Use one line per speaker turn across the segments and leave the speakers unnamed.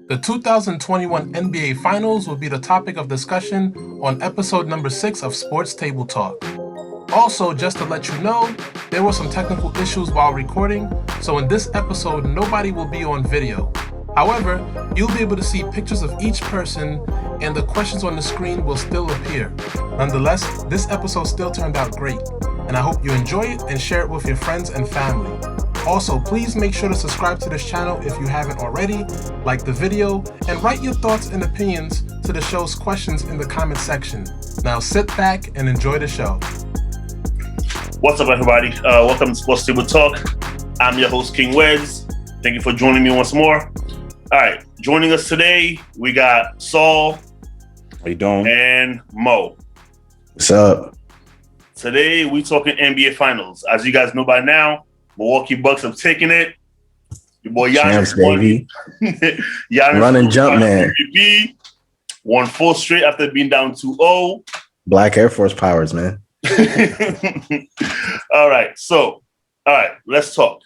The 2021 NBA Finals will be the topic of discussion on episode number 6 of Sports Table Talk. Also, just to let you know, there were some technical issues while recording, so in this episode, nobody will be on video. However, you'll be able to see pictures of each person, and the questions on the screen will still appear. Nonetheless, this episode still turned out great, and I hope you enjoy it and share it with your friends and family. Also, please make sure to subscribe to this channel if you haven't already, like the video, and write your thoughts and opinions to the show's questions in the comment section. Now sit back and enjoy the show.
What's up, everybody? Welcome to Sports Table Talk. I'm your host, King Weds. Thank you for joining me once more. All right, joining us today, we got Saul.
How you doing?
And Mo.
What's up?
Today, we talking NBA Finals. As you guys know by now, Milwaukee Bucks have taken it. Your boy Giannis,
baby.
Giannis
run and jump, man.
MVP, won 4 straight after being down 2-0.
Black Air Force powers, man.
All right, let's talk.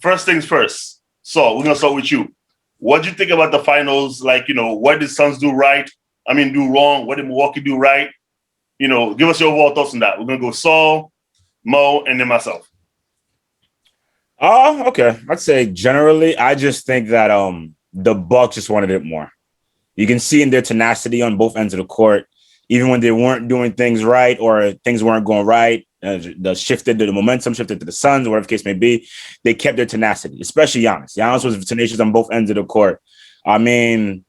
First things first. So we're gonna start with you. What do you think about the finals? Like, what did Suns do wrong? What did Milwaukee do right? Give us your overall thoughts on that. We're gonna go Saul, Mo, and then myself.
Okay. I'd say generally, I just think that the Bucks just wanted it more. You can see in their tenacity on both ends of the court, even when they weren't doing things right or things weren't going right, the momentum shifted to the Suns, whatever the case may be, they kept their tenacity, especially Giannis. Giannis was tenacious on both ends of the court. I mean,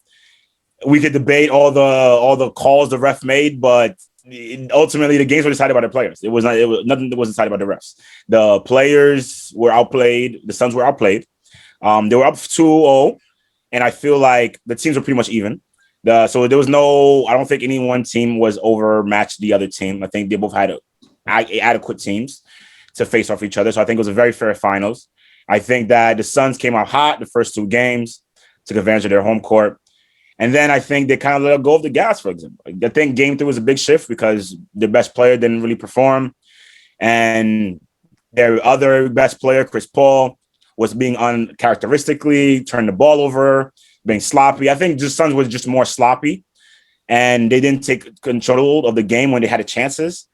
we could debate all the calls the ref made, but ultimately the games were decided by the players. It was nothing that was decided by the refs. The players were outplayed. The Suns were outplayed. They were up 2-0, and I feel like the teams were pretty much even. So there was I don't think any one team was overmatched the other team. I think they both had adequate teams to face off each other. So I think it was a very fair finals. I think that the Suns came out hot the first 2 games, took advantage of their home court. And then I think they kind of let go of the gas, for example. I think game 3 was a big shift because their best player didn't really perform. And their other best player, Chris Paul, was being uncharacteristically, turned the ball over, being sloppy. I think the Suns was just more sloppy. And they didn't take control of the game when they had the chances.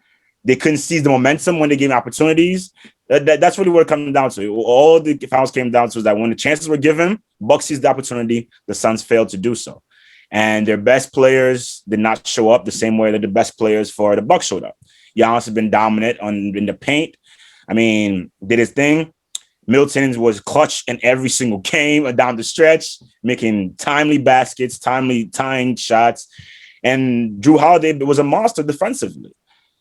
They couldn't seize the momentum when they gave opportunities. That's really what it comes down to. All the finals came down to is that when the chances were given, Bucks seized the opportunity. The Suns failed to do so. And their best players did not show up the same way that the best players for the Bucks showed up. Giannis has been dominant in the paint. I mean, did his thing. Middleton was clutch in every single game down the stretch, making timely baskets, timely tying shots. And Jrue Holiday was a monster defensively.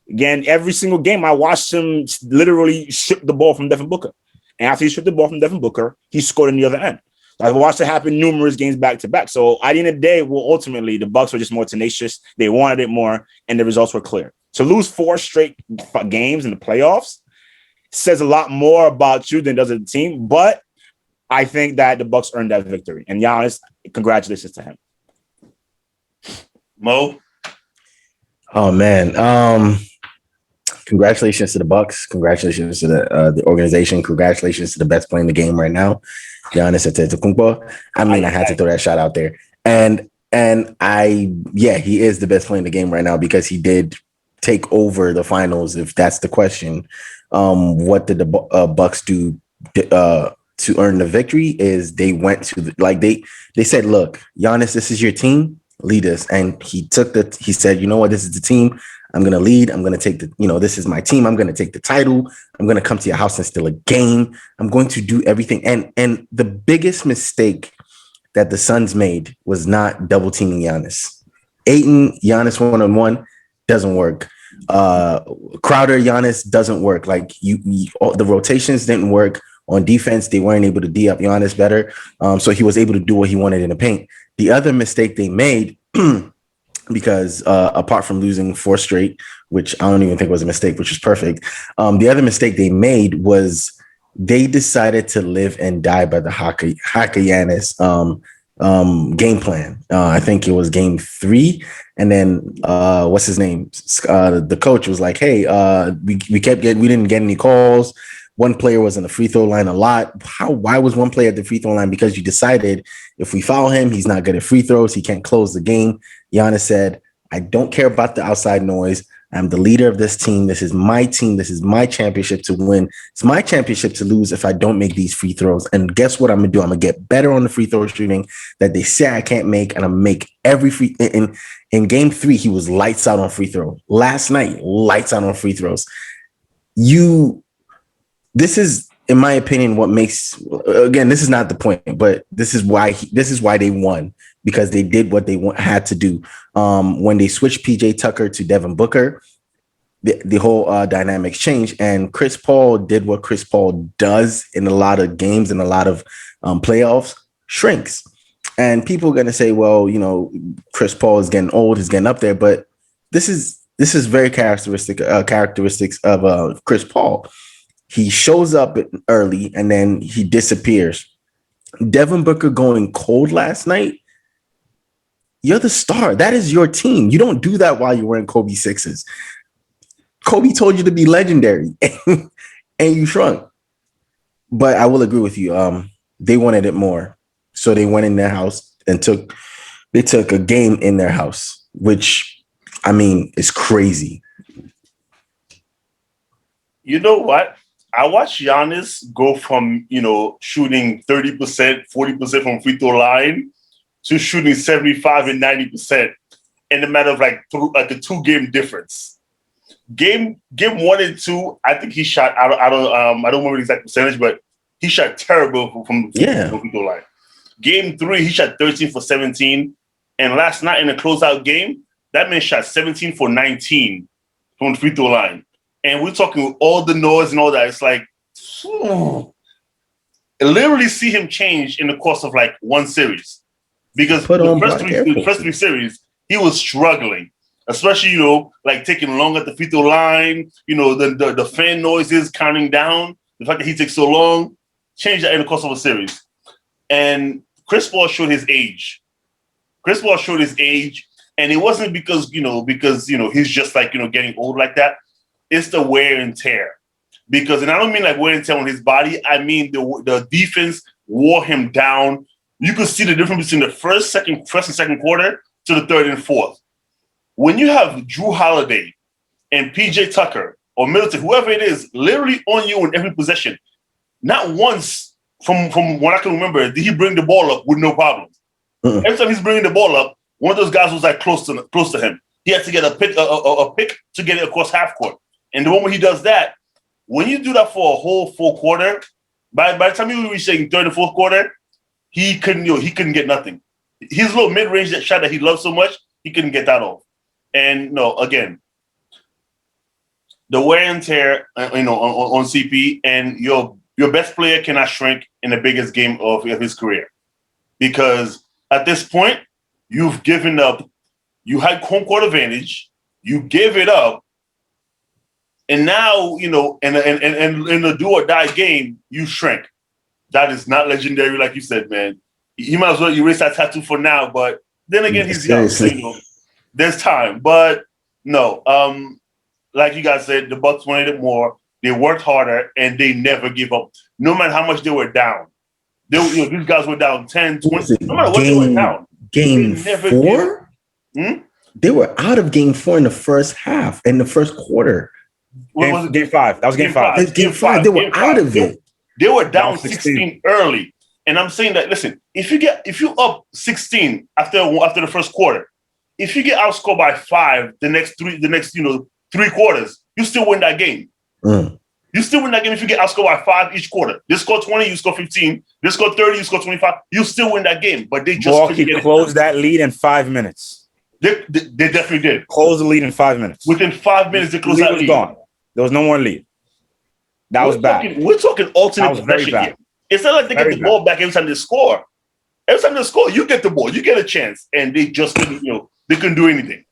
Again, every single game, I watched him literally ship the ball from Devin Booker. And after he shipped the ball from Devin Booker, he scored on the other end. I've watched it happen numerous games back to back. So at the end of the day, ultimately, the Bucks were just more tenacious. They wanted it more, and the results were clear. To lose 4 straight games in the playoffs says a lot more about you than does the team. But I think that the Bucks earned that victory. And Giannis, congratulations to him.
Mo?
Oh, man. Congratulations to the Bucks. Congratulations to the organization. Congratulations to the best player in the game right now, Giannis Antetokounmpo. I mean, I had to throw that shot out there. And he is the best player in the game right now because he did take over the finals, if that's the question. What did the Bucks do to earn the victory is they went to they said, look, Giannis, this is your team, lead us. And he said, you know what, this is the team. I'm going to lead. I'm going to take this is my team. I'm going to take the title. I'm going to come to your house and steal a game. I'm going to do everything. And the biggest mistake that the Suns made was not double teaming Giannis. Ayton, Giannis 1-on-1 doesn't work. Crowder, Giannis doesn't work. Like the rotations didn't work on defense. They weren't able to D up Giannis better. So he was able to do what he wanted in the paint. The other mistake they made because apart from losing 4 straight, which I don't even think was a mistake, which was perfect. The other mistake they made was they decided to live and die by the Hakayanis game plan. I think it was game 3. And then what's his name? The coach was like, hey, we didn't get any calls.
one player was on the free throw line a lot. Why was one player at the free throw line? Because you decided if we foul him, he's not good at free throws. He can't close the game. Giannis said, I don't care about the outside noise. I'm the leader of this team. This is my team. This is my championship to win. It's my championship to lose if I don't make these free throws. And guess what I'm going to do? I'm going to get better on the free throw shooting that they say I can't make. And I'm going to make every free. In game 3, he was lights out on free throw. Last night, lights out on free throws. This is, in my opinion, what makes, again, this is not the point, but this is why they won, because they did what they had to do. When they switched PJ Tucker to Devin Booker, the whole dynamics changed, and Chris Paul did what Chris Paul does in a lot of games and a lot of playoffs, shrinks. And people are going to say, well, Chris Paul is getting old, he's getting up there, but this is very characteristics of Chris Paul. He shows up early and then he disappears. Devin Booker going cold last night. You're the star. That is your team. You don't do that while you're wearing Kobe sixes. Kobe told you to be legendary and you shrunk. But I will agree with you. They wanted it more. So they went in their house and took a game in their house, which, I mean, is crazy.
You know what? I watched Giannis go from, shooting 30%, 40% from free throw line to shooting 75 and 90% in a matter of like a 2-game difference. Game 1 and 2, I think he shot, I don't remember the exact percentage, but he shot terrible from the free throw line. Game 3, he shot 13 for 17. And last night in the closeout game, that man shot 17 for 19 from the free throw line. And we're talking with all the noise and all that. It's like, literally see him change in the course of like one series. Because the first three series, he was struggling. Especially, like taking long at the free throw line, the fan noises counting down, the fact that he takes so long, changed that in the course of a series. And Chris Paul showed his age. And it wasn't because he's just like, getting old like that. It's the wear and tear. And I don't mean like wear and tear on his body. I mean the defense wore him down. You could see the difference between the first and second quarter to the third and fourth. When you have Drew Holiday and PJ Tucker or Middleton, whoever it is, literally on you in every possession, not once from what I can remember did he bring the ball up with no problems. Every time he's bringing the ball up, one of those guys was like close to him. He had to get a pick to get it across half court. And the moment he does that, when you do that for a whole full quarter, by the time you reach third and fourth quarter, he couldn't get nothing. His little mid-range shot that he loves so much, he couldn't get that off. And again, the wear and tear, on CP, and your best player cannot shrink in the biggest game of his career, because at this point you've given up. You had home court advantage. You gave it up. And now, in a do or die game, you shrink. That is not legendary, like you said, man. You might as well erase that tattoo for now. But then again, he's young, so, there's time. But no, like you guys said, the Bucks wanted it more. They worked harder, and they never give up. No matter how much they were down. These guys were down 10, 20. No matter what they were down.
Game 4? They were out of game 4 in the first half, in the first quarter.
Game 5. That was game 5.
Game 5. They were out of it.
They were down 16 early. And I'm saying that, listen, if you up 16 after the first quarter, if you get outscored by 5 the next 3 quarters, you still win that game. You still win that game if you get outscored by 5 each quarter. They score 20, you score 15. They score 30, you score 25. You still win that game. But they just
Milwaukee closed that lead in 5 minutes.
They definitely did.
Close the lead in 5 minutes.
Within 5 minutes, they closed that lead.
Gone. There was no more lead. We're bad.
We're talking alternate possession here. It's not like they get the ball back every time they score. Every time they score, you get the ball, you get a chance, and they just couldn't, they couldn't do anything.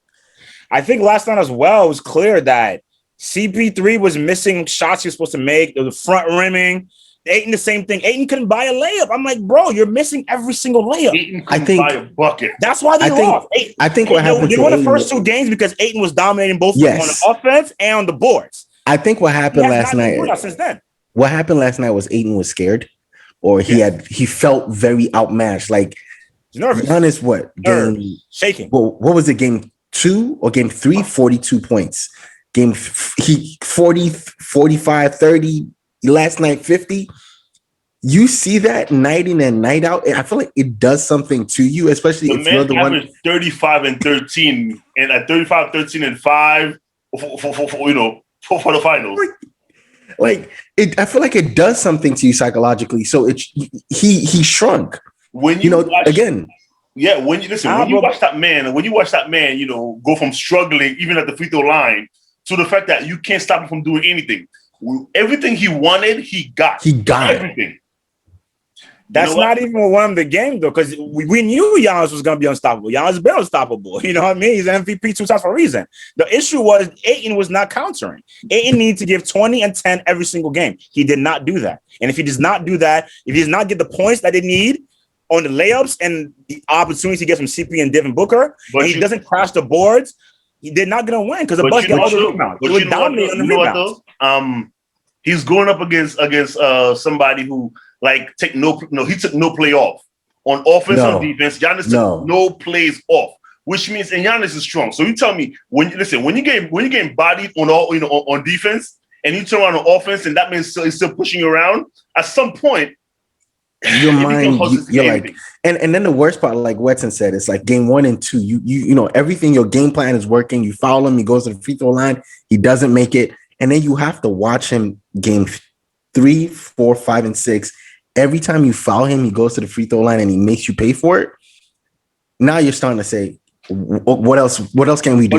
I think last night as well, it was clear that CP3 was missing shots he was supposed to make. There was front rimming. Ayton, the same thing. Ayton couldn't buy a layup. I'm like, bro, you're missing every single layup.
Ayton couldn't buy a bucket.
That's why they lost.
I think what happened
to the first 2 games because Ayton was dominating both on the offense and on the boards.
I think what happened last night.
Since then.
what happened last night was Ayton was scared, or he felt very outmatched. Like
He's nervous.
Giannis, what
Nerves.
game
Shaking.
Well, what was it? Game 2 or game 3? 42 points. He 40, 45, 30. Last night 50. You see that night in and night out. I feel like it does something to you, especially if you're the one.
35 and 13, and at 35, 13 and 5 for the finals.
Like I feel like it does something to you psychologically. So he shrunk.
When you watch,
again.
Yeah, when you watch that man, go from struggling even at the free throw line to the fact that you can't stop him from doing anything. Everything he wanted, he got.
He got
everything.
That's not even what won the game, though, because we knew Giannis was going to be unstoppable. Giannis been unstoppable. You know what I mean? He's an MVP 2 times for a reason. The issue was Ayton was not countering. Ayton needed to give 20 and 10 every single game. He did not do that. And if he does not do that, if he does not get the points that they need on the layups and the opportunities he gets from CP and Devin Booker, and he doesn't crash the boards, they're not going to win because the Bucks get all the rebounds. They would dominate on the rebounds.
He's going up against somebody who he took no play off on offense on defense. Giannis took no plays off, which means and Giannis is strong. So you tell me when you get bodied on defense and you turn around on offense and that means he's still pushing you around. At some point,
your mind, you're like, and then the worst part, like Wedson said, it's like game 1 and 2. You know everything. Your game plan is working. You foul him. He goes to the free throw line. He doesn't make it, and then you have to watch him game 3, 4, 5, and 6. Every time you foul him, he goes to the free throw line and he makes you pay for it. Now you're starting to say, what else? What else can we do?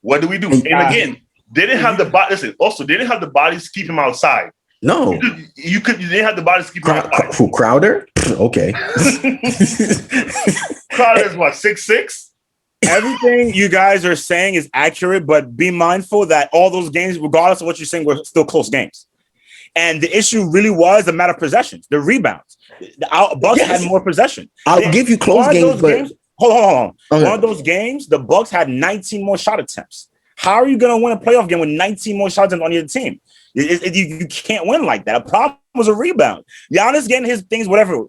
What do we do? And again, they didn't have the body. Listen, also they didn't have the bodies to keep him outside.
No,
you didn't have the bodies to keep him outside.
Who, Crowder? Okay.
Crowder is what, 6'6"?
Everything you guys are saying is accurate, but be mindful that all those games, regardless of what you're saying, were still close games. And the issue really was a matter of possessions, the rebounds. The Bucks had more possession.
I'll give you close games, but
hold on. Okay. One of those games, the Bucks had 19 more shot attempts. How are you going to win a playoff game with 19 more shots on your team? You can't win like that. A problem was a rebound. Giannis getting his things, whatever.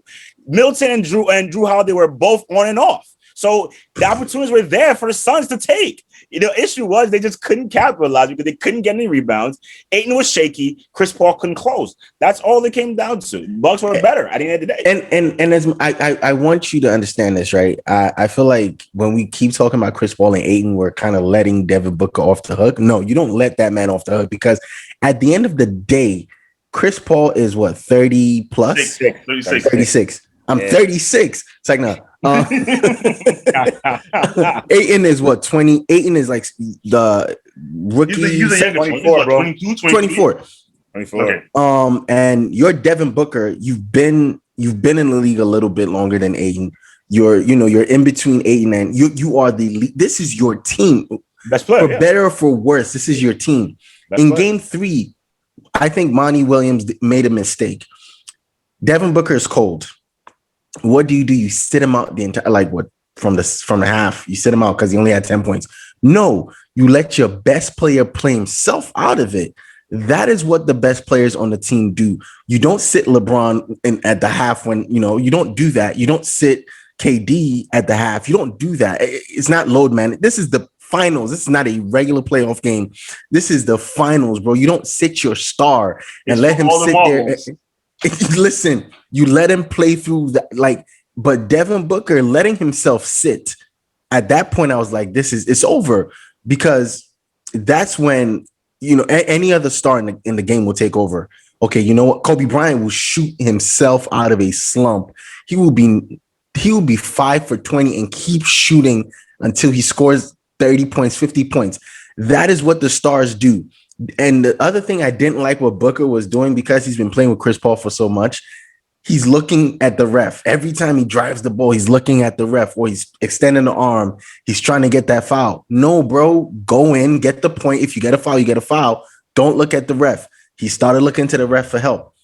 Milton and Drew Holiday were both on and off. So the opportunities were there for the Suns to take. The issue was they just couldn't capitalize because they couldn't get any rebounds. Ayton was shaky. Chris Paul couldn't close. That's all they came down to. Bucks were better at the end of the day.
And as I want you to understand this, right? I feel like when we keep talking about Chris Paul and Ayton, we're kind of letting Devin Booker off the hook. No, you don't let that man off the hook because at the end of the day, Chris Paul is what, 30 plus? 36. I'm 36. It's like, no. Ayton is what, 20? Ayton is like the rookie.
He's a
24, bro.
24.
Okay.
And you're Devin Booker. You've been in the league a little bit longer than Ayton. You're in between Ayton and you are the league. This is your team.
Best player,
for better or for worse. This is your team. In game 3, I think Monty Williams made a mistake. Devin Booker is cold. What do? You sit him out the entire, from the half. You sit him out because he only had 10 points. No, you let your best player play himself out of it. That is what the best players on the team do. You don't sit LeBron at the half when, you don't do that. You don't sit KD at the half. You don't do that. It's not load man. This is the finals. This is not a regular playoff game. This is the finals, bro. You don't sit your star and let him sit there. Listen, you let him play through that, but Devin Booker letting himself sit at that point, I was like, it's over, because that's when, any other star in the game will take over. Okay, you know what? Kobe Bryant will shoot himself out of a slump. He will be 5 for 20 and keep shooting until he scores 30 points, 50 points. That is what the stars do. And the other thing I didn't like what Booker was doing, because he's been playing with Chris Paul for so much, he's looking at the ref. Every time he drives the ball, he's looking at the ref, or he's extending the arm. He's trying to get that foul. No, bro, go in, get the point. If you get a foul, you get a foul. Don't look at the ref. He started looking to the ref for help.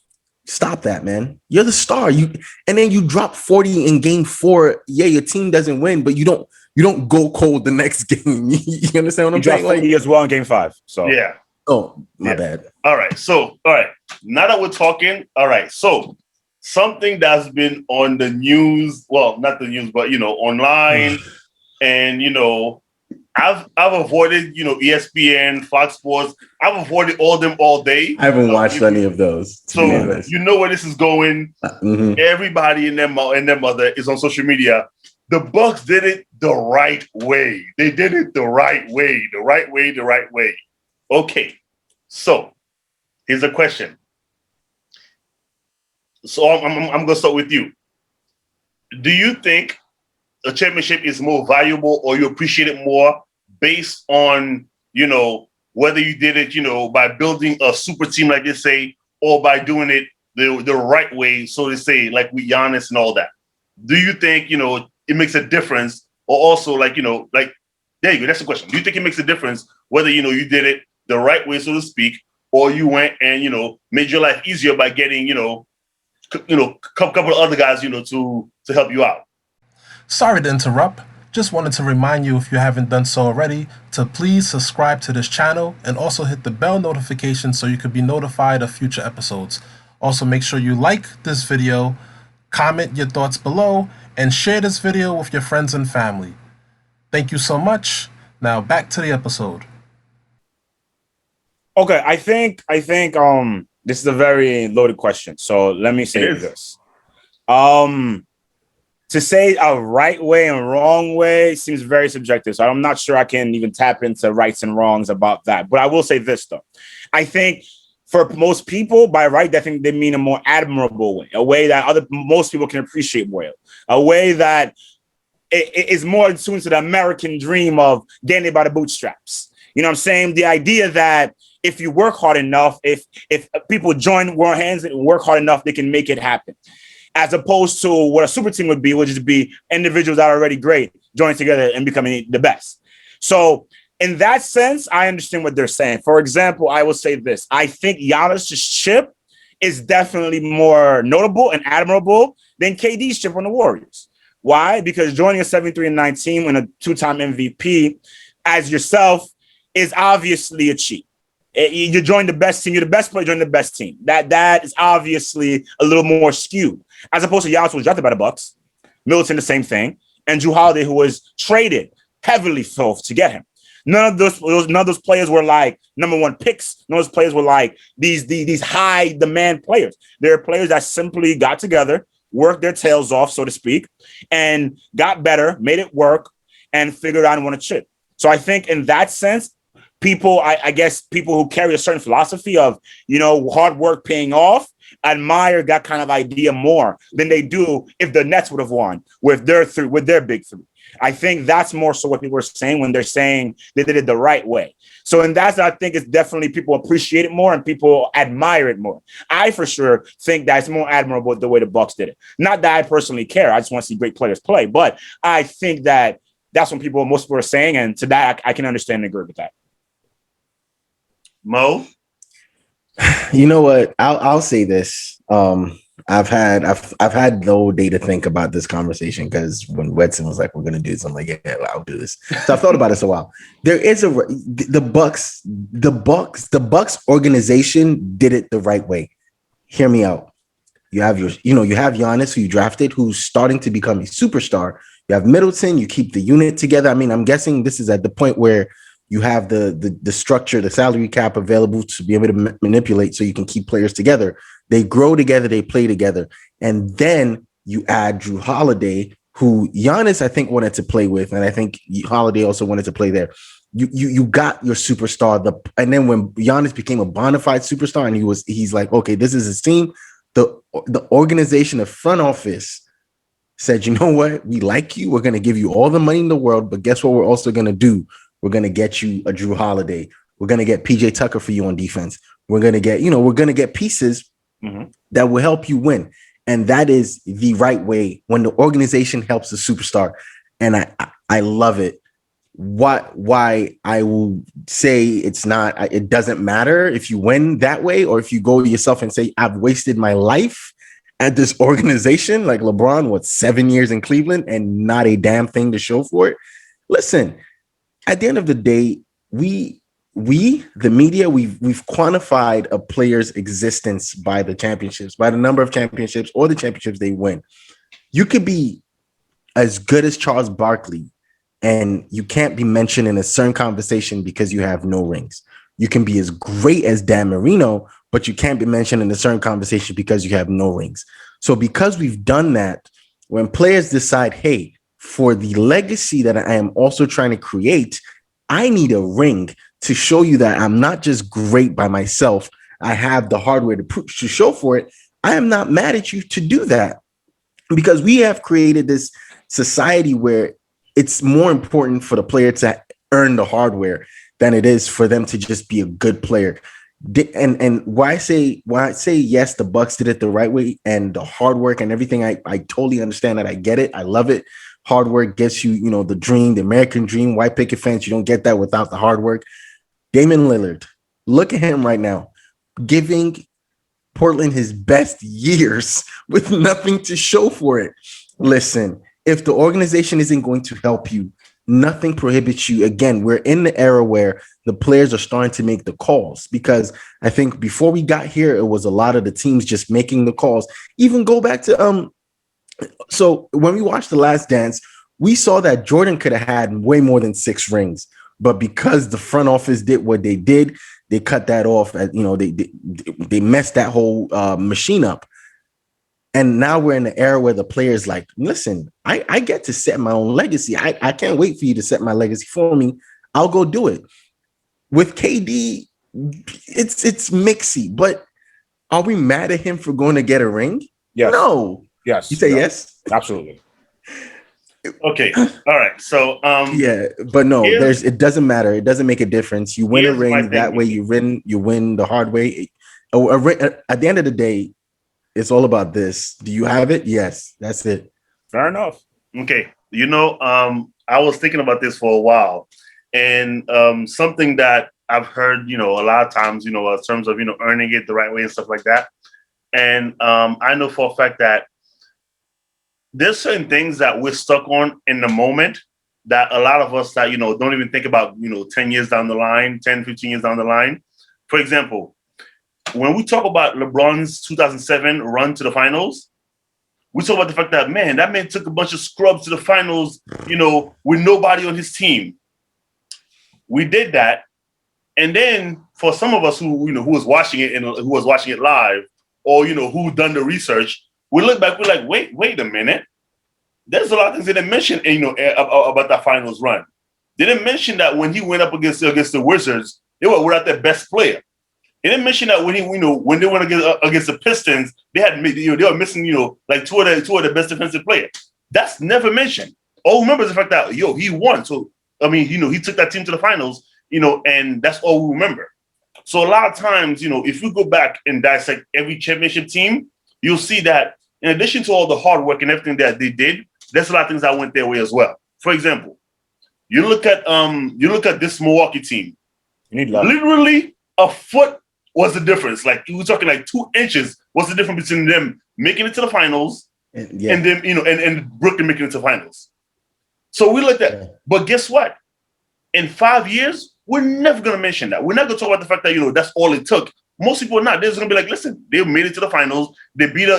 Stop that, man. You're the star. And then you drop 40 in game 4. Yeah, your team doesn't win, but you don't go cold the next game. You understand what I'm saying?
Like, as well in game 5. So
yeah.
Oh, my
Yeah.
bad.
All right. So, all right. Now that we're talking, all right. So, something that's been on the news, well, not the news, but online, and I've avoided ESPN, Fox Sports. I've avoided all them all day.
I haven't watched any of those, to be
So
honest.
you know where this is going.
Mhm.
Everybody and their mother is on social media. The Bucks did it the right way. They did it the right way, the right way, the right way. Okay, so here's a question. So I'm gonna start with you. Do you think a championship is more valuable, or you appreciate it more based on whether you did it by building a super team like they say, or by doing it the right way, so to say, like with Giannis and all that? Do you think it makes a difference, or also like there you go, that's the question. Do you think it makes a difference whether you did it the right way, so to speak, or you went and made your life easier by getting couple of other guys to help you out?
Sorry to interrupt. Just wanted to remind you, if you haven't done so already, to please subscribe to this channel and also hit the bell notification so you could be notified of future episodes. Also, make sure you like this video, comment your thoughts below, and share this video with your friends and family. Thank you so much. Now back to the episode.
Okay, I think this is a very loaded question. So let me say this. To say a right way and wrong way seems very subjective. So I'm not sure I can even tap into rights and wrongs about that. But I will say this, though. I think for most people, by right, I think they mean a more admirable way, a way that most people can appreciate more, a way that it is more in tune to the American dream of getting it by the bootstraps. You know what I'm saying? The idea that if you work hard enough, if people join war hands and work hard enough, they can make it happen. As opposed to what a super team would be, which is be individuals that are already great, joining together and becoming the best. So in that sense, I understand what they're saying. For example, I will say this. I think Giannis's chip is definitely more notable and admirable than KD's chip on the Warriors. Why? Because joining a 73-9 and a two-time MVP as yourself is obviously a cheat. You join the best team. You're the best player. Join the best team. That is obviously a little more skewed, as opposed to Giannis, who was drafted by the Bucks, Middleton, the same thing, and Jrue Holiday, who was traded heavily to get him. None of those players were like number one picks. None of those players were like these high demand players. They're players that simply got together, worked their tails off, so to speak, and got better, made it work, and figured out and won a chip. So I think in that sense, people, I guess people who carry a certain philosophy of, hard work paying off, admire that kind of idea more than they do if the Nets would have won with their big three. I think that's more so what people are saying when they're saying they did it the right way. So in that, I think it's definitely people appreciate it more and people admire it more. I for sure think that it's more admirable the way the Bucks did it. Not that I personally care. I just want to see great players play. But I think that that's what most people are saying. And to that, I can understand and agree with that.
Mo?
You know what? I'll say this. I've had no day to think about this conversation, because when Wedson was like, "We're gonna do this," I'm like, "Yeah, I'll do this." So I've thought about this a while. There is the Bucks organization did it the right way. Hear me out. You have you have Giannis, who you drafted, who's starting to become a superstar. You have Middleton. You keep the unit together. I mean, I'm guessing this is at the point where you have the structure, the salary cap available to be able to manipulate, so you can keep players together. They grow together, they play together. And then you add Jrue Holiday, who Giannis, I think, wanted to play with. And I think Holiday also wanted to play there. You got your superstar. And then when Giannis became a bona fide superstar and he's like, okay, this is his team. The organization, the front office said, you know what? We like you. We're going to give you all the money in the world. But guess what we're also going to do? We're going to get you a Jrue Holiday. We're going to get PJ Tucker for you on defense. We're going to get pieces that will help you win. And that is the right way when the organization helps the superstar. And I love it. Why I will say it doesn't matter if you win that way, or if you go yourself and say, I've wasted my life at this organization, like LeBron, 7 years in Cleveland and not a damn thing to show for it. Listen, at the end of the day, we the media, we've quantified a player's existence by the championships, by the number of championships or the championships they win. You could be as good as Charles Barkley, and you can't be mentioned in a certain conversation because you have no rings. You can be as great as Dan Marino, but you can't be mentioned in a certain conversation because you have no rings. So because we've done that, when players decide, hey, for the legacy that I am also trying to create, I need a ring to show you that I'm not just great by myself. I have the hardware to show for it. I am not mad at you to do that, because we have created this society where it's more important for the player to earn the hardware than it is for them to just be a good player. And why I say yes, the Bucks did it the right way, and the hard work and everything. I totally understand that. I get it. I love it. Hard work gets you, the dream, the American dream. White picket fence. You don't get that without the hard work. Damian Lillard, look at him right now, giving Portland his best years with nothing to show for it. Listen, if the organization isn't going to help you, nothing prohibits you. Again, we're in the era where the players are starting to make the calls, because I think before we got here, it was a lot of the teams just making the calls. Even go back to so when we watched The Last Dance, we saw that Jordan could have had way more than 6 rings, but because the front office did what they did, they cut that off. They messed that whole machine up. And now we're in the era where the players like, listen, I get to set my own legacy. I can't wait for you to set my legacy for me. I'll go do it. With KD, it's mixy, but are we mad at him for going to get a ring?
Yes.
No.
Yes.
You say yes?
Absolutely.
Okay. All right. So
yeah, but no, it doesn't matter. It doesn't make a difference. You win a ring that way. You win the hard way. At the end of the day, it's all about this. Do you have it? Yes, that's it.
Fair enough.
Okay. I was thinking about this for a while, and something that I've heard, a lot of times, in terms of, earning it the right way and stuff like that. And I know for a fact that there's certain things that we're stuck on in the moment that a lot of us that, don't even think about, 10 years down the line, 10, 15 years down the line. For example, when we talk about LeBron's 2007 run to the finals, we talk about the fact that, man, that man took a bunch of scrubs to the finals, with nobody on his team. We did that. And then for some of us who was watching it and who was watching it live, or, who done the research, we look back, we're like, wait a minute. There's a lot of things they didn't mention, about that finals run. They didn't mention that when he went up against the Wizards, they were without their best player. They didn't mention that when when they went against the Pistons, they were missing, like two of the best defensive players. That's never mentioned. All remember is the fact that he won. So I mean, he took that team to the finals, and that's all we remember. So a lot of times, if you go back and dissect every championship team, you'll see that in addition to all the hard work and everything that they did, there's a lot of things that went their way as well. For example, you look at this Milwaukee team.
You need love.
Literally a foot was the difference. Like we're talking like 2 inches was the difference between them making it to the finals and them, and Brooklyn making it to the finals. So we looked at, but guess what? In 5 years, we're never going to mention that. We're not going to talk about the fact that, that's all it took. Most people are not. They're just going to be like, listen, they made it to the finals. They beat a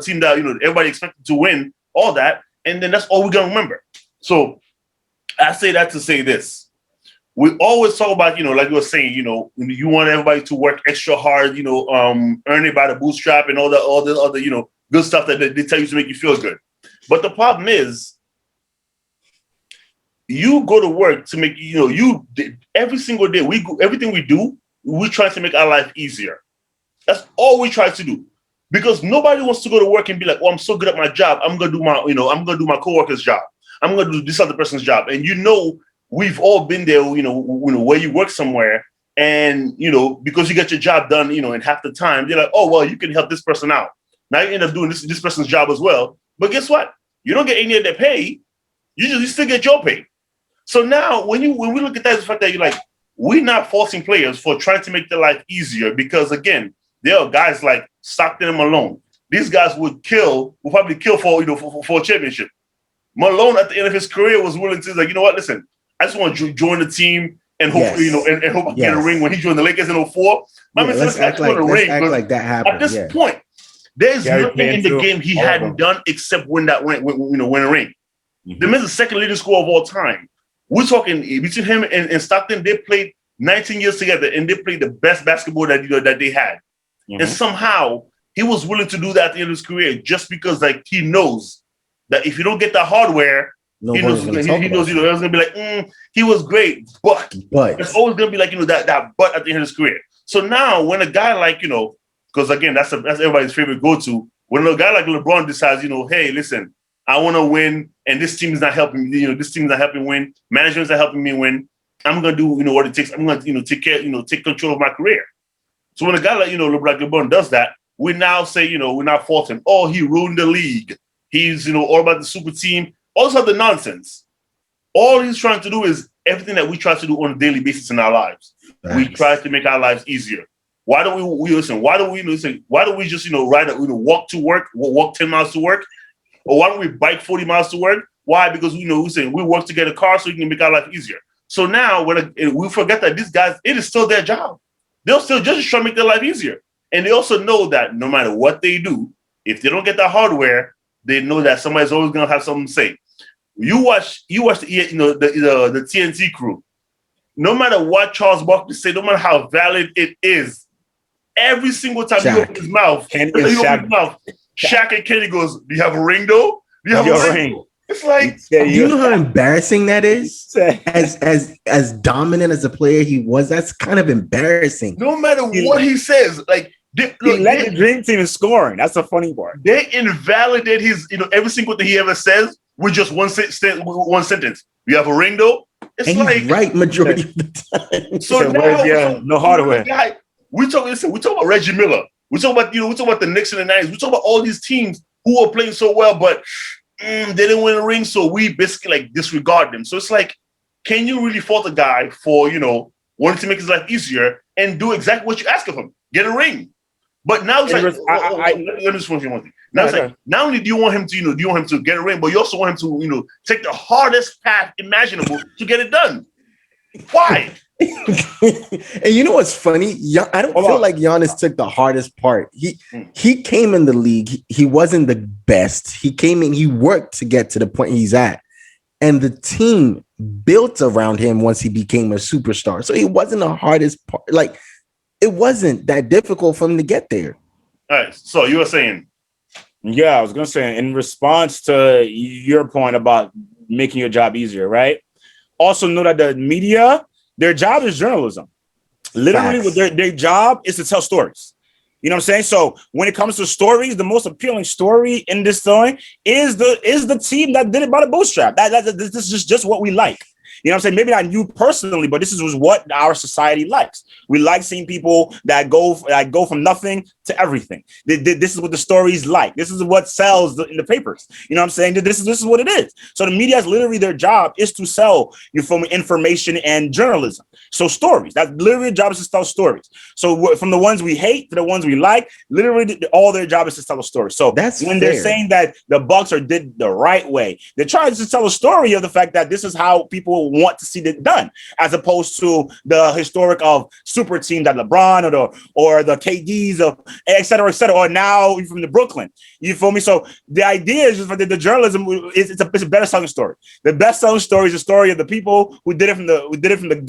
team that, everybody expected to win, all that. And then that's all we're going to remember. So I say that to say this. We always talk about, like you were saying, you want everybody to work extra hard, earn it by the bootstrap and all the other, good stuff that they tell you to make you feel good. But the problem is, you go to work to make, every single day, everything we do, we try to make our life easier. That's all we try to do. Because nobody wants to go to work and be like, oh, I'm so good at my job. I'm going to do my coworker's job. I'm going to do this other person's job. And we've all been there, where you work somewhere and, because you get your job done, in half the time, they're like, oh, well, you can help this person out. Now you end up doing this person's job as well. But guess what? You don't get any of their pay. You still get your pay. So now when we look at that, the fact that you're like, we're not faulting players for trying to make their life easier because, again, there are guys like Stockton and Malone. These guys will probably kill for a championship. Malone, at the end of his career, was willing to like, you know what, listen, I just want to join the team and hopefully, and hope get a ring when he joined the Lakers in 04.
Let's act like that happened.
At this point, there's nothing in the game he hadn't done except win a ring. Mm-hmm. The man's the second leading scorer of all time. We're talking between him and Stockton. They played 19 years together, and they played the best basketball that they had. Mm-hmm. And somehow he was willing to do that at the end of his career just because, like, he knows that if you don't get the hardware, he knows there's gonna be like, he was great, but there's always gonna be like, that but at the end of his career. So now when a guy like, because again, that's everybody's favorite go-to. When a guy like LeBron decides, hey, listen, I want to win, and this team is not helping me. This team is not helping win. Management's not helping me win. I'm gonna do, what it takes. I'm gonna, take control of my career. So when a guy like, LeBron does that, we now say, we're not faulting. Oh, he ruined the league. He's, all about the super team. All this other nonsense. All he's trying to do is everything that we try to do on a daily basis in our lives. Nice. We try to make our lives easier. Why don't we listen? Why don't we just walk to work, walk 10 miles to work, or why don't we bike 40 miles to work? Why? Because we work to get a car so we can make our life easier. So now when we forget that these guys, it is still their job. They'll still just try to make their life easier, and they also know that no matter what they do, if they don't get the hardware, they know that somebody's always gonna have something to say. You watch the TNT crew. No matter what Charles Barkley say, no matter how valid it is, every single time he opens his mouth, Shaq and Kenny goes, "Do you have a ring though? Do you have a ring?" It's like,
you know how embarrassing that is? As dominant as a player he was, that's kind of embarrassing.
No matter what he says, like,
he led the dream team in scoring. That's the funny part.
They invalidate his, every single thing he ever says with just one sentence. You have a ring though? It's
and
like
he's right majority of the time.
So now,
no hardware.
We talk about Reggie Miller. We talk about the Knicks in the 90s. We talk about all these teams who are playing so well, but they didn't win a ring, so we basically disregard them. So it's like, can you really fault a guy for wanting to make his life easier and do exactly what you ask of him? Get a ring. But now it's let me just one thing. Now it's like, not only do you want him to get a ring, but you also want him to take the hardest path imaginable to get it done. Why?
And you know what's funny? I don't feel like Giannis took the hardest part. He came in the league. He wasn't the best. He came in. He worked to get to the point he's at, and the team built around him once he became a superstar. So it wasn't the hardest part. Like, it wasn't that difficult for him to get there.
All right. So you were saying?
Yeah, I was going to say, in response to your point about making your job easier, right? Also know that the media, their job is journalism. Literally, what their job is to tell stories. You know what I'm saying? So when it comes to stories, the most appealing story in this story is the team that did it by the bootstrap. This is just what we like. You know what I'm saying? Maybe not you personally, but this is what our society likes. We like seeing people that go from nothing to everything. This is what the story's like. This is what sells in the papers. You know what I'm saying? This is what it is. So the media is literally, their job is to sell information and journalism. So stories. That's literally the job, is to tell stories. So from the ones we hate to the ones we like, literally all their job is to tell a story. So
that's
when
fair.
They're saying that the Bucks did the right way, they're trying to tell a story of the fact that this is how people want to see it done, as opposed to the historic of super team that LeBron or the KDs of et cetera, or now from the Brooklyn. You feel me? So the idea is just for the journalism it's a better selling story. The best selling story is the story of the people who did it from the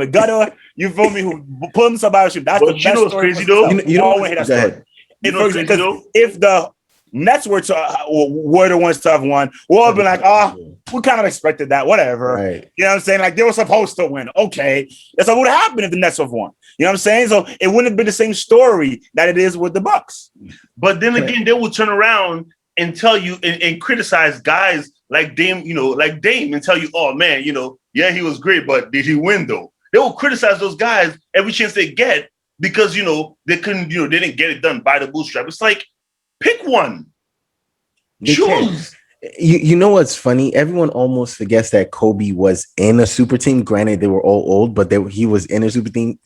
gutter. You feel me? Who put themselves out of shape. That's the best story.
Crazy though.
You know what? Go ahead.
If the Nets were the ones to have won, we'll have been like, we kind of expected that, whatever.
Right.
You know what I'm saying? Like, they were supposed to win. Okay. That's what would have happened if the Nets have won. You know what I'm saying? So it wouldn't have been the same story that it is with the Bucks.
But then again, they will turn around and tell you and criticize guys like Dame, and tell you, oh man, yeah, he was great, but did he win though? They will criticize those guys every chance they get because they couldn't, they didn't get it done by the bootstrap. It's like, pick one. Choose.
You know what's funny? Everyone almost forgets that Kobe was in a super team. Granted, they were all old, but he was in a super team.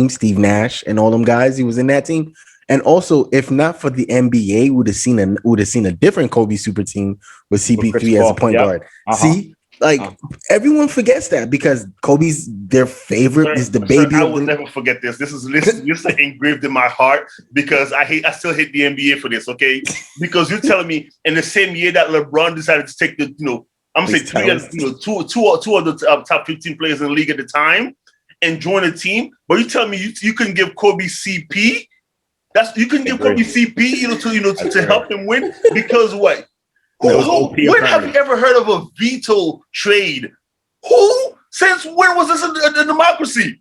Steve Nash and all them guys, he was in that team. And also, if not for the NBA, would have seen a different Kobe super team with CP3 as a point guard. See, Like everyone forgets that because Kobe's their favorite is the baby.
I will never forget this. This is engraved in my heart because I still hate the NBA for this. Okay, because you're telling me in the same year that LeBron decided to take the I'm gonna say two of the top 15 players in the league at the time and join a team, but you tell me you couldn't give Kobe CP. You couldn't give Kobe CP to help him win because what? When have you ever heard of a veto trade? Who? Since when was this a democracy?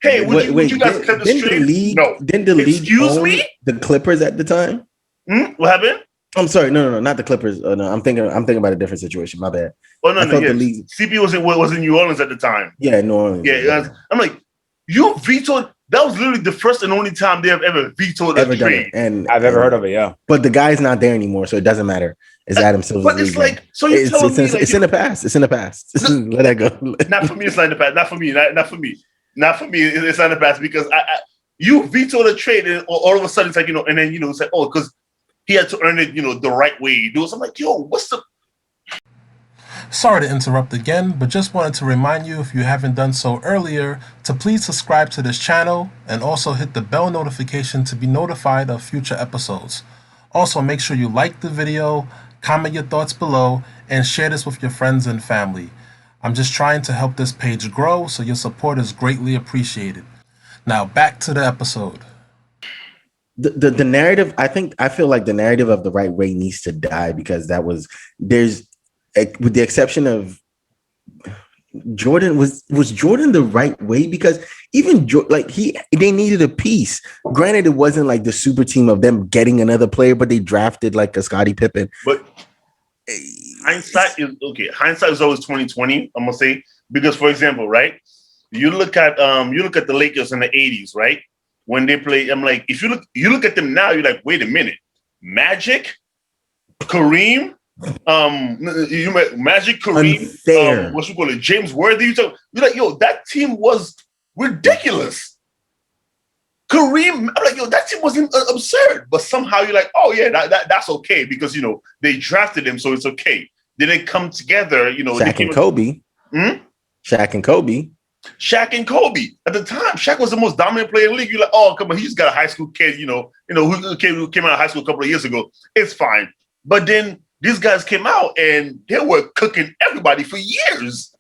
Hey, would you guys cut this trade? No.
Didn't the league own the Clippers at the time?
What happened?
I'm sorry, no, not the Clippers. No, I'm thinking about a different situation. My bad.
Oh no, the league. CP was in New Orleans at the time.
Yeah, New Orleans.
Yeah, I'm like, you vetoed. That was literally the first and only time they have ever vetoed a trade.
And
I've ever heard of it. Yeah,
but the guy's not there anymore, so it doesn't matter. It's Adam Silver's.
But it's like, so you telling me
it's in the past. It's in the past. Let that go.
Not for me. It's not in the past. Not for me. Not for me. Not for me. It's not in the past because you vetoed a trade and all of a sudden it's like and then it's like because he had to earn it the right way. So I'm like, what's the?
Sorry to interrupt again, but just wanted to remind you, if you haven't done so earlier, to please subscribe to this channel and also hit the bell notification to be notified of future episodes. Also, make sure you like the video, comment your thoughts below, and share this with your friends and family. I'm just trying to help this page grow, so your support is greatly appreciated. Now, back to the episode.
The narrative, I feel like the narrative of the right way needs to die because with the exception of Jordan, was Jordan the right way? Because even they needed a piece. Granted, it wasn't like the super team of them getting another player, but they drafted like a Scottie Pippen.
But hindsight is okay. Hindsight is always 20/20. I'm gonna say because, for example, right, you look at the Lakers in the 80s, right, when they play. I'm like, if you look at them now, you're like, wait a minute, Magic, Kareem. Magic, Kareem, what you call it, James Worthy. You're like, that team was ridiculous. Kareem, I'm like, that team was absurd. But somehow you're like, oh yeah, that's okay because they drafted him, so it's okay. They didn't come together.
Shaq and Kobe. Shaq and Kobe.
Shaq and Kobe. At the time, Shaq was the most dominant player in the league. You're like, oh come on, he just got a high school kid. Who came out of high school a couple of years ago. It's fine. But then these guys came out and they were cooking everybody for years.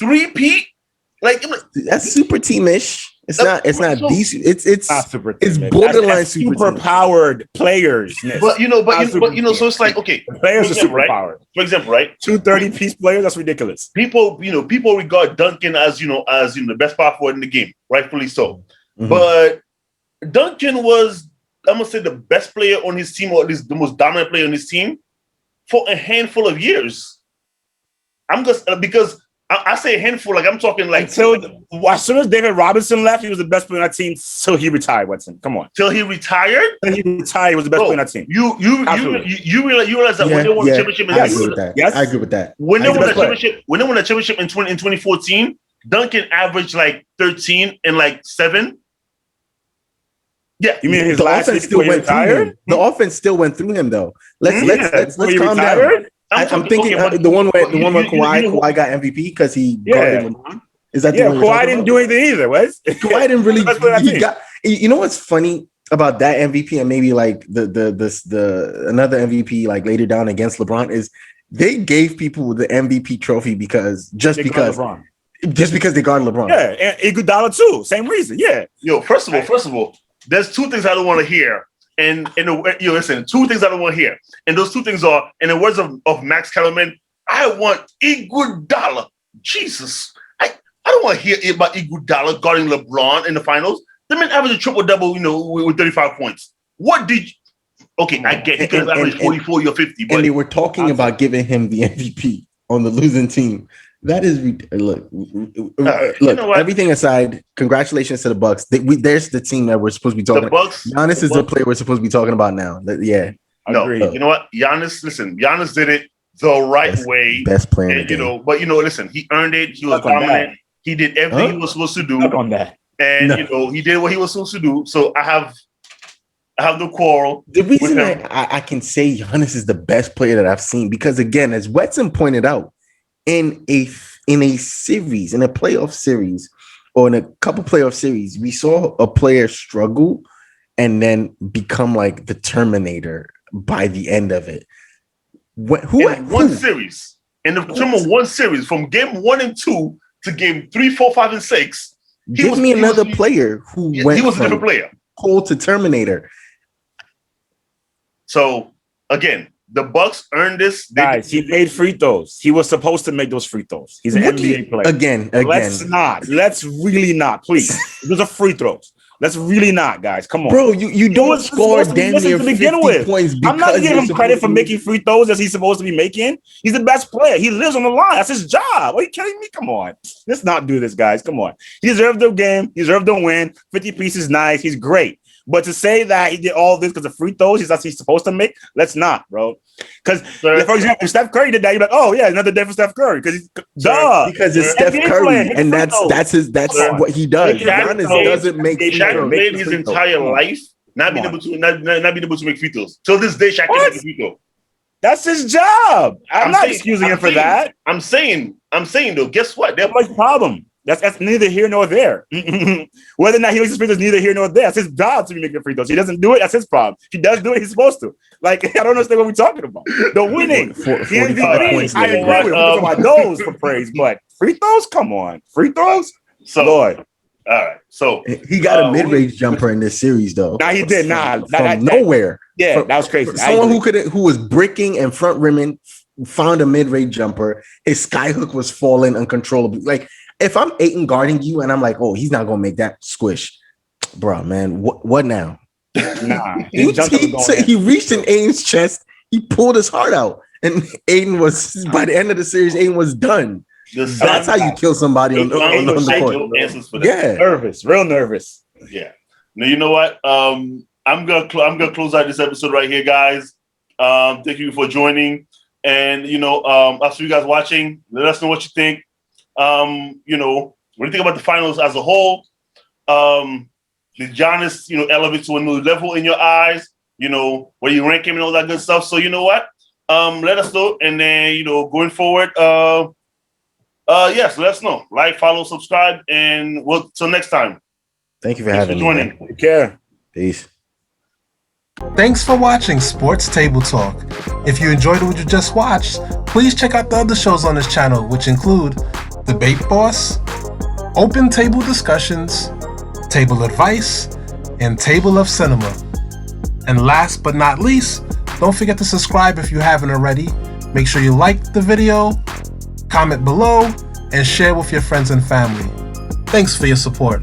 3-peat, like
that's super teamish. It's not decent. It's
not super team.
It's borderline
that's super powered players.
But so it's like okay,
the players are super powered.
For example, right,
230-piece players. That's ridiculous.
People regard Duncan as the best power forward in the game, rightfully so.
Mm-hmm.
But Duncan was, I'm gonna say, the best player on his team, or at least the most dominant player on his team, for a handful of years. I'm just because I say a handful, like I'm talking like
as soon as David Robinson left, he was the best player on that team till he retired. Watson, come on,
till he retired.
He was the best player on that team.
You realize that when they won the championship,
I agree with that.
When they won the championship in 2014, Duncan averaged like 13 and like 7. Yeah,
you mean his
last offense still went through him? The offense still went through him though. Let's calm down. I'm thinking the one where Kawhi got MVP because he guarded LeBron. Is that the one
Kawhi didn't do anything either? Was
Kawhi didn't really? You know what's funny about that MVP and maybe like the another MVP like later down against LeBron is they gave people the MVP trophy because they guarded LeBron.
Yeah, and Iguodala too. Same reason. Yeah.
First of all. There's two things I don't want to hear. And listen, two things I don't want to hear. And those two things are, in the words of Max Kellerman, I want Iguodala. Jesus. I don't want to hear about Iguodala guarding LeBron in the finals. The man averaged a triple-double, with 35 points. What did okay, I get he could average 40 or 50. But
and they were talking about giving him the MVP on the losing team. That is look. Everything aside, congratulations to the Bucks. There's the team that we're supposed to be talking.
The Bucks.
Giannis is the player we're supposed to be talking about now. Yeah.
No, you know what? Giannis did it the right way.
Best player in the game.
But listen, he earned it. He was dominant. He did everything he was supposed to do.
On that.
And he did what he was supposed to do. So I have no quarrel.
The reason I can say Giannis is the best player that I've seen because again, as Wedson pointed out, in a series, in a playoff series, or in a couple playoff series, we saw a player struggle and then become like the Terminator by the end of it.
One series, in the term of one series, from game 1 and 2 to game 3, 4, 5, and 6.
Give me another player who went.
He was a different player.
Cold to Terminator.
So again, the Bucks earned this.
Guys, he made free throws. He was supposed to make those free throws. He's an NBA player.
Again.
Let's really not, please. Those are free throws. Let's really not, guys. Come on,
bro. You don't score damn near 50 points.
I'm not giving him credit for making free throws as he's supposed to be making. He's the best player. He lives on the line. That's his job. Are you kidding me? Come on. Let's not do this, guys. Come on. He deserved the game. He deserved the win. 50 pieces, nice. He's great. But to say that he did all this because of free throws he's supposed to make, let's not, bro. Because, for example, if Steph Curry did that, you're like, oh, yeah, another day for Steph Curry. Because it's
Steph Curry, and that's what he does. Giannis doesn't make free throws.
Shaq played his entire life not being able to make free throws. Till this day, Shaq can't make a free throw.
That's his job. I'm not excusing him for that.
I'm saying though, guess what?
That's my problem. That's neither here nor there. Whether or not he makes his free throws, neither here nor there. That's his job to be making free throws. He doesn't do it. That's his problem. If he does do it, he's supposed to. Like, I don't understand what we're talking about. The winning, the MVP. I agree with him. We're talking about those for praise, but free throws? Come on, free throws.
So,
Lord.
All right. So
he got a mid-range jumper in this series, though.
Nah, he did not.
From nowhere.
Yeah, that was crazy.
Someone who was bricking and front rimming found a mid-range jumper. His skyhook was falling uncontrollably. Like, if I'm Ayton guarding you and I'm like, oh, he's not gonna make that squish, bro, man. What now?
Nah,
he reached in Ayton's chest. He pulled his heart out, and Ayton was by the end of the series. Ayton was done. That's how you kill somebody on the court. Yeah,
real nervous.
Yeah. Now you know what? I'm gonna close out this episode right here, guys. Thank you for joining, and after you guys watching, let us know what you think. What do you think about the finals as a whole? Did Giannis, elevate to a new level in your eyes? Where you rank him and all that good stuff. So you know what? Let us know, and then going forward, yes, let us know. Like, follow, subscribe, and till next time.
Thank you for having me.
Joining.
Take care.
Peace.
Thanks for watching Sports Table Talk. If you enjoyed what you just watched, please check out the other shows on this channel, which include Debate Boss, Open Table Discussions, Table Advice, and Table of Cinema. And last but not least, don't forget to subscribe if you haven't already. Make sure you like the video, comment below, and share with your friends and family. Thanks for your support.